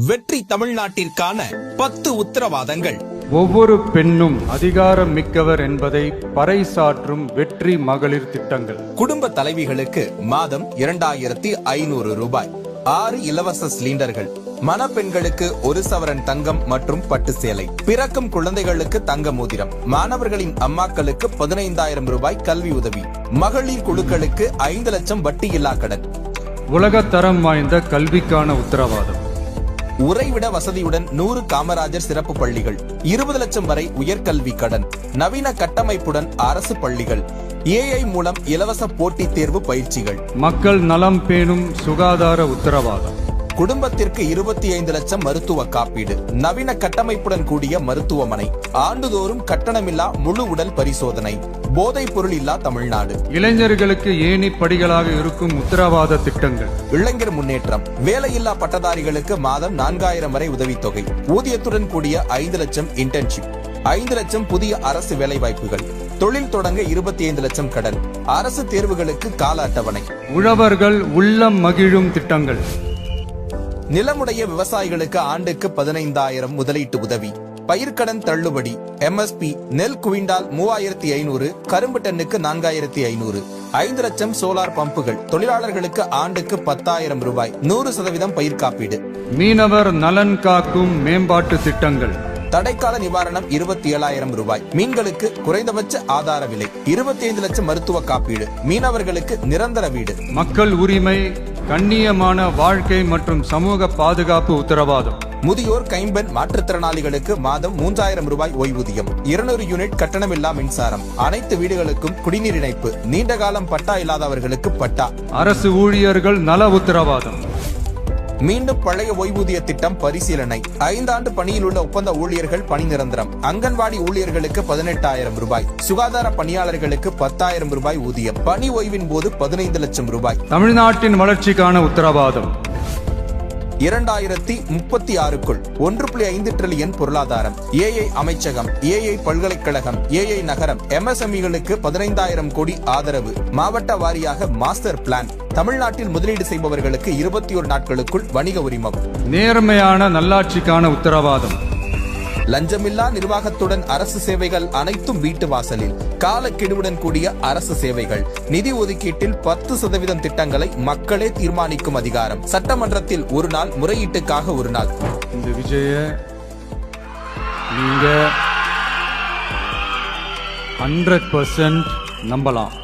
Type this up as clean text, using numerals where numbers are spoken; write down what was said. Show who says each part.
Speaker 1: வெற்றி தமிழ்நாட்டிற்கான 10 உத்தரவாதங்கள்.
Speaker 2: ஒவ்வொரு பெண்ணும் அதிகாரம் மிக்கவர் என்பதை பறைசாற்றும் வெற்றி மகளிர் திட்டங்கள்.
Speaker 1: குடும்ப தலைவிகளுக்கு மாதம் 2500 ரூபாய். 6 இலவச சிலிண்டர்கள். மணப்பெண்களுக்கு 1 சவரன் தங்கம் மற்றும் பட்டு சேலை. பிறக்கும் குழந்தைகளுக்கு தங்க மோதிரம். மாணவர்களின் அம்மாக்களுக்கு 15,000 ரூபாய் கல்வி உதவி. மகளிர் குழுக்களுக்கு 5 லட்சம் வட்டியில்லா கடன்.
Speaker 2: உலகத்தரம் வாய்ந்த கல்விக்கான உத்தரவாதம்.
Speaker 1: உறைவிட வசதியுடன் 100 காமராஜர் சிறப்பு பள்ளிகள். 20 லட்சம் வரை உயர்கல்வி கடன். நவீன கட்டமைப்புடன் அரசு பள்ளிகள். AI மூலம் இலவச போட்டித் தேர்வு பயிற்சிகள்.
Speaker 2: மக்கள் நலம் பேணும் சுகாதார உத்தரவாதம்.
Speaker 1: குடும்பத்திற்கு 25 லட்சம் மருத்துவ காப்பீடு. நவீன கட்டமைப்புடன் கூடிய மருத்துவமனை. ஆண்டுதோறும் கட்டணமில்லா முழு உடல் பரிசோதனை. போதைப் பொருள் இல்லா தமிழ்நாடு.
Speaker 2: இளைஞர்களுக்கு ஏணி படிகளாக இருக்கும் உத்தரவாத திட்டங்கள்.
Speaker 1: இளைஞர் முன்னேற்றம். வேலையில்லா பட்டதாரிகளுக்கு மாதம் 4000 வரை உதவித்தொகை. ஊதியத்துடன் கூடிய 5 லட்சம் இன்டர்ன்ஷிப். 5 லட்சம் புதிய அரசு வேலைவாய்ப்புகள். தொழில் தொடங்க 25 லட்சம் கடன். அரசு தேர்வுகளுக்கு கால அட்டவணை.
Speaker 2: உழவர்கள் உள்ளம் மகிழும் திட்டங்கள்.
Speaker 1: நிலமுடைய விவசாயிகளுக்கு ஆண்டுக்கு 15,000 முதலீட்டு உதவி. பயிர்க்கடன் தள்ளுபடி. MSP நெல் குவிண்டால் 3500, கரும்பு டன்னுக்கு 4500. 5 லட்சம் சோலார் பம்புகள். தொழிலாளர்களுக்கு ஆண்டுக்கு 10,000 ரூபாய். 100% பயிர் காப்பீடு.
Speaker 2: மீனவர் நலன் காக்கும் மேம்பாட்டு திட்டங்கள்.
Speaker 1: தடைக்கால நிவாரணம் 27,000 ரூபாய். மீன்களுக்கு குறைந்தபட்ச ஆதார விலை. 25 லட்சம் மருத்துவ காப்பீடு. மீனவர்களுக்கு நிரந்தர வீடு. மக்கள் உரிமை, கண்ணியமான வாழ்க்கை மற்றும் சமூக பாதுகாப்பு உத்தரவாதம். முதியோர், கைம்பெண், மாற்றுத்திறனாளிகளுக்கு மாதம் 3000 ரூபாய் ஓய்வூதியம். 200 யூனிட் கட்டணமில்லா மின்சாரம். அனைத்து வீடுகளுக்கும் குடிநீர் இணைப்பு. நீண்ட காலம் பட்டா இல்லாதவர்களுக்கு பட்டா.
Speaker 2: அரசு ஊழியர்கள் நல உத்தரவாதம்.
Speaker 1: மீண்டும் பழைய ஓய்வூதிய திட்டம் பரிசீலனை. 5 ஆண்டு பணியில் உள்ள ஒப்பந்த ஊழியர்கள் பணி நிரந்தரம். அங்கன்வாடி ஊழியர்களுக்கு 18,000 ரூபாய். சுகாதார பணியாளர்களுக்கு 10,000 ரூபாய் ஊதியம். பணி ஓய்வின் போது 15 லட்சம் ரூபாய்.
Speaker 2: தமிழ்நாட்டின் வளர்ச்சிக்கான உத்தரவாதம்.
Speaker 1: 2036க்குள் 1.5 டிரில்லியன் பொருளாதாரம். AI அமைச்சகம், AI பல்கலைக்கழகம், AI நகரம். MSMEகளுக்கு 15,000 கோடி ஆதரவு. மாவட்ட வாரியாக மாஸ்டர் பிளான். தமிழ்நாட்டில் முதலீடு செய்பவர்களுக்கு 21 நாட்களுக்குள் வணிக உரிமம்.
Speaker 2: நேர்மையான நல்லாட்சிக்கான உத்தரவாதம்.
Speaker 1: லஞ்சமில்லா நிர்வாகத்துடன் அரசு சேவைகள் அனைத்தும் வீட்டு வாசலில். காலக்கெடுவுடன் கூடிய அரசு சேவைகள். நிதி ஒதுக்கீட்டில் 10% திட்டங்களை மக்களே தீர்மானிக்கும் அதிகாரம். சட்டமன்றத்தில் 1 நாள், முறையீட்டுக்காக 1 நாள்.
Speaker 2: இந்த விஜய நீங்க 100% நம்பலாம்.